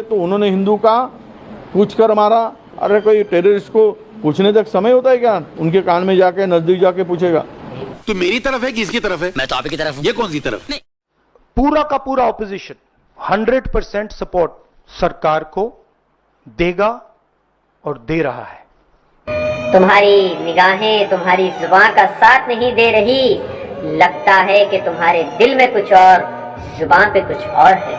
तो उन्होंने हिंदू का पूछ कर मारा। अरे कोई टेररिस्ट को पूछने तक समय होता है क्या? उनके कान में जाके नजदीक जाके पूछेगा। तो मेरी तरफ है कि इसकी तरफ है? मैं तो आपकी तरफ हूं। ये कौन सी तरफ? नहीं। पूरा का पूरा ऑपोजिशन 100% सपोर्ट सरकार को देगा और दे रहा है। तुम्हारी निगाहें तुम्हारी जुबान का साथ नहीं दे रही, लगता है कि तुम्हारे दिल में कुछ और, जुबान पे कुछ और है।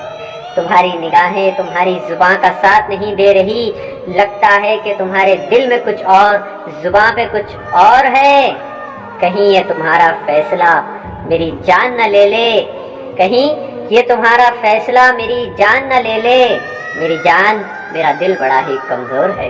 तुम्हारी निगाहें तुम्हारी जुबान का साथ नहीं दे रही, लगता है कि तुम्हारे दिल में कुछ और, जुबान पे कुछ और है। कहीं ये तुम्हारा फैसला मेरी जान न ले ले, कहीं ये तुम्हारा फैसला मेरी जान न ले ले। मेरी जान, मेरा दिल बड़ा ही कमजोर है।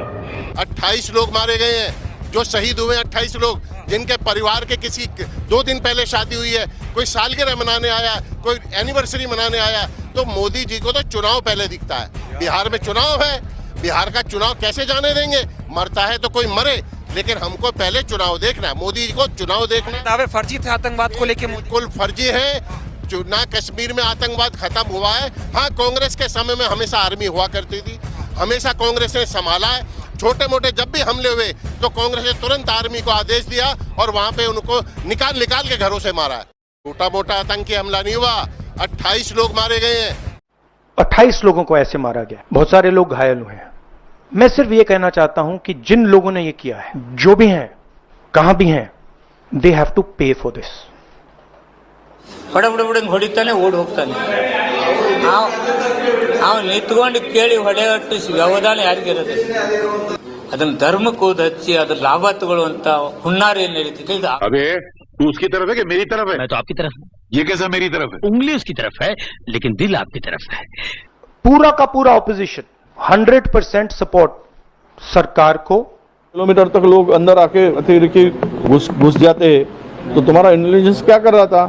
28 लोग मारे गए हैं, जो शहीद हुए 28 लोग, जिनके परिवार के किसी 2 दिन पहले शादी हुई है, कोई सालगिरह मनाने आया, कोई एनिवर्सरी मनाने आया। तो मोदी जी को तो चुनाव पहले दिखता है। बिहार में चुनाव है, बिहार का चुनाव कैसे जाने देंगे? मरता है तो कोई मरे, लेकिन हमको पहले चुनाव देखना है। मोदी जी को चुनाव देखना है। दावे फर्जी थे आतंकवाद को लेकर, बिल्कुल फर्जी है। ना कश्मीर में आतंकवाद खत्म हुआ है। हाँ, कांग्रेस के समय में हमेशा आर्मी हुआ करती थी, हमेशा कांग्रेस ने संभाला है। छोटे मोटे जब भी हमले हुए तो कांग्रेस ने तुरंत आर्मी को आदेश दिया और वहां पे उनको निकाल के घरों से मारा है। छोटा मोटा आतंकी हमला नहीं हुआ, 28 लोग मारे गए हैं। 28 लोगों को ऐसे मारा गया, बहुत सारे लोग घायल हुए हैं। मैं सिर्फ ये कहना चाहता हूं कि जिन लोगों ने ये किया है, जो भी हैं, कहां भी हैं, दे have to pay for this. ಹೊಡಬುಡ ಹೊಡಿತಾನೆ ಓಡಿ ಹೋಗ್ತಾನೆ. ಅವನು ನಿಂತ್ಕೊಂಡು ಕೇಳಿ ಹೊಡೆಯಟ್ಟು ವ್ಯವಧಾನ ಯಾರಿಗಿರೋದು? ಅದನ್ನ ಧರ್ಮಕ್ಕೆ ಹೋದ್ ಹಚ್ಚಿ ಅದ್ರ ಲಾಭ ತಗೊಳ್ಳುವಂತ ಹುನ್ನಾರ ಏನ್ ನಡೀತಿದೆ. अबे तू उसकी तरफ है कि मेरी तरफ है? मैं तो आपकी तरफ हूं। ये कैसा मेरी तरफ है? उंगली उसकी तरफ है, लेकिन दिल आपकी तरफ है। पूरा का पूरा ऑपोजिशन 100% सपोर्ट सरकार को। किलोमीटर तक लोग अंदर आके अतिरेकी घुस जाते, तो तुम्हारा इंटेलिजेंस क्या कर रहा था?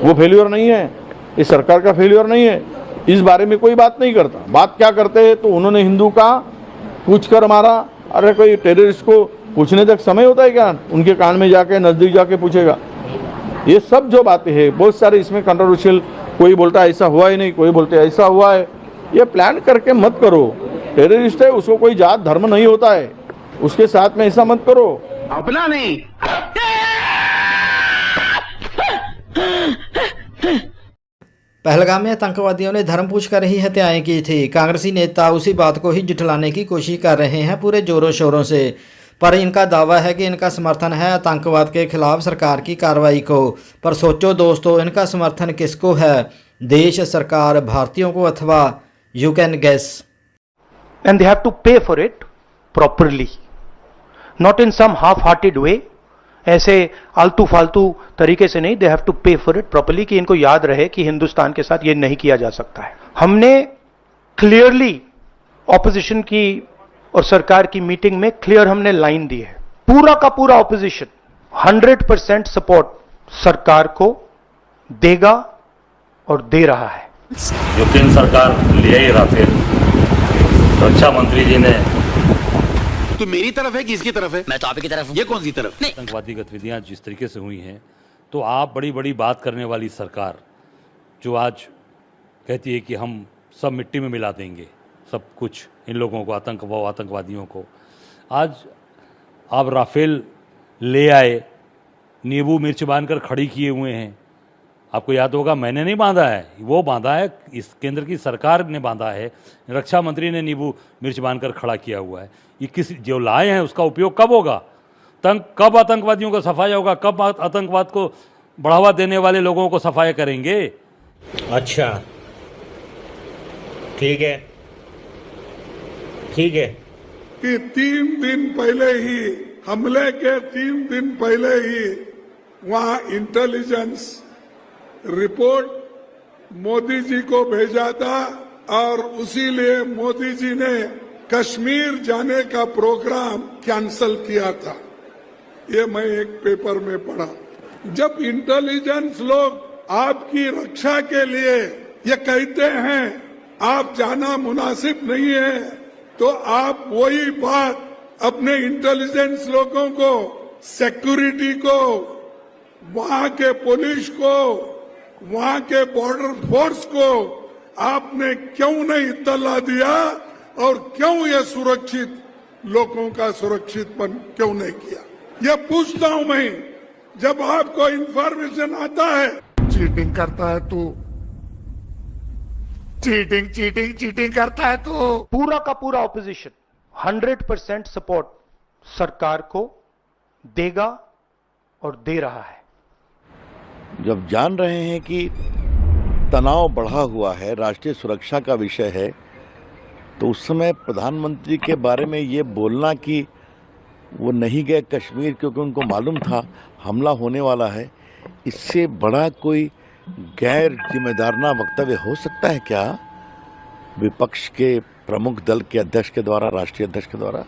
वो फेल्योर नहीं है, इस सरकार का फेल्योर नहीं है। इस बारे में कोई बात नहीं करता। बात क्या करते हैं? तो उन्होंने हिंदू का पूछ कर मारा। अरे कोई टेररिस्ट को पूछने तक समय होता है क्या? उनके कान में जाके नजदीक जाके पूछेगा। ये सब जो बातें हैं बहुत सारे इसमें कंट्रोवर्शियल, कोई बोलता है ऐसा हुआ ही नहीं, कोई बोलते ऐसा हुआ है। ये प्लान करके मत करो। टेररिस्ट है, उसको कोई जात धर्म नहीं होता है, उसके साथ में ऐसा मत करो। अपना नहीं। पहलगाम में आतंकवादियों ने धर्म पूछकर ही हत्याएं की थी। कांग्रेसी नेता उसी बात को ही जुटलाने की कोशिश कर रहे हैं पूरे जोरों शोरों से, पर इनका दावा है कि इनका समर्थन है आतंकवाद के खिलाफ सरकार की कार्रवाई को। पर सोचो दोस्तों, इनका समर्थन किसको है? देश, सरकार, भारतीयों को, अथवा you can guess. And they have to pay for it properly, not in some half hearted way, ऐसे आलतू फालतू तरीके से नहीं। They have to pay for it properly, कि इनको याद रहे कि हिंदुस्तान के साथ ये नहीं किया जा सकता है। हमने क्लियरली ऑपोजिशन की और सरकार की मीटिंग में क्लियर हमने लाइन दी है। पूरा का पूरा ऑपोजिशन 100% सपोर्ट सरकार को देगा और दे रहा है। जो केंद्र सरकार ले आई राफेल, रक्षा मंत्री जी ने, तो मेरी तरफ है कि इसकी तरफ है? मैं तो आपकी तरफ हूं। ये कौन सी तरफ? नहीं। आतंकवादी गतिविधियां जिस तरीके से हुई हैं, तो आप बड़ी बड़ी बात करने वाली सरकार जो आज कहती है कि हम सब मिट्टी में मिला देंगे सब कुछ इन लोगों को, आतंकवादियों को, आज आप राफेल ले आए, नींबू मिर्च बांधकर खड़ी किए हुए हैं। आपको याद होगा, मैंने नहीं बांधा है, वो बांधा है, इस केंद्र की सरकार ने बांधा है। रक्षा मंत्री ने नींबू मिर्च बांधकर खड़ा किया हुआ है। ये किस जो लाए हैं उसका उपयोग कब होगा? कब आतंकवादियों को सफाया होगा? कब आतंकवाद को बढ़ावा देने वाले लोगों को सफाया करेंगे? अच्छा, ठीक है कि 3 दिन पहले ही, हमले के 3 दिन पहले ही वहां इंटेलिजेंस रिपोर्ट मोदी जी को भेजा था और उसी लिए मोदी जी ने कश्मीर जाने का प्रोग्राम कैंसल किया था। ये मैं एक पेपर में पढ़ा। जब इंटेलिजेंस लोग आपकी रक्षा के लिए ये कहते हैं आप जाना मुनासिब नहीं है, तो आप वही बात अपने इंटेलिजेंस लोगों को, सिक्योरिटी को, वहां के पुलिस को, वहां के बॉर्डर फोर्स को आपने क्यों नहीं तल्ला दिया और क्यों ये सुरक्षित लोगों का सुरक्षितपन क्यों नहीं किया? ये पूछता हूं मैं। जब आपको इंफॉर्मेशन आता है चीटिंग करता है तू, चीटिंग करता है तू। पूरा का पूरा ऑपोजिशन 100% सपोर्ट सरकार को देगा और दे रहा है। जब जान रहे हैं कि तनाव बढ़ा हुआ है, राष्ट्रीय सुरक्षा का विषय है, तो उस समय प्रधानमंत्री के बारे में ये बोलना कि वो नहीं गए कश्मीर क्योंकि उनको मालूम था हमला होने वाला है, इससे बड़ा कोई गैर जिम्मेदाराना वक्तव्य हो सकता है क्या विपक्ष के प्रमुख दल के अध्यक्ष के द्वारा, राष्ट्रीय अध्यक्ष के द्वारा?